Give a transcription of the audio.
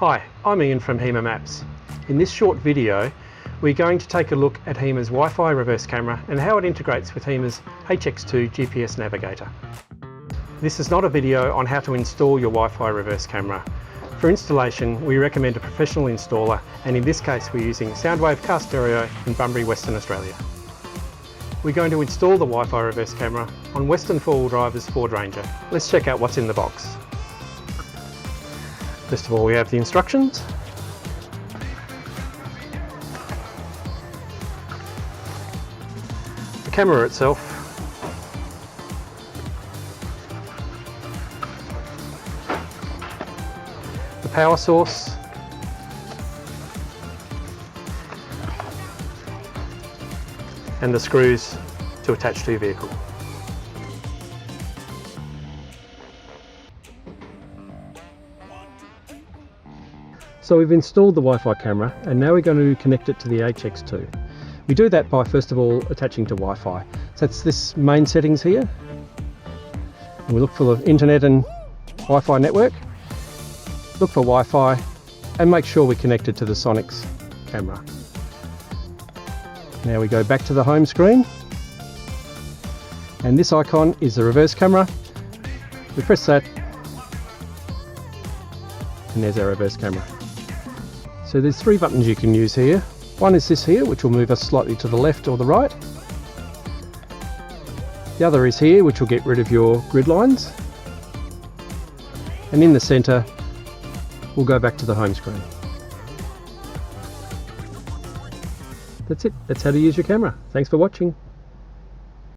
Hi, I'm Ian from Hema Maps. In this short video, we're going to take a look at Hema's Wi-Fi reverse camera and how it integrates with Hema's HX-2 GPS Navigator. This is not a video on how to install your Wi-Fi reverse camera. For installation, we recommend a professional installer, and in this case we're using Soundwave Car Stereo in Bunbury, Western Australia. We're going to install the Wi-Fi reverse camera on Western 4-wheel drive's Ford Ranger. Let's check out what's in the box. First of all, we have the instructions. The camera itself. The power source. And the screws to attach to your vehicle. So we've installed the Wi-Fi camera and now we're going to connect it to the HX-2. We do that by first of all attaching to Wi-Fi. So that's this main settings here. And we look for the internet and Wi-Fi network. Look for Wi-Fi and make sure we're connected to the Sonic's camera. Now we go back to the home screen. And this icon is the reverse camera. We press that and there's our reverse camera. So there's three buttons you can use here. One is this here, which will move us slightly to the left or the right. The other is here, which will get rid of your grid lines. And in the center, we'll go back to the home screen. That's it. That's how to use your camera. Thanks for watching.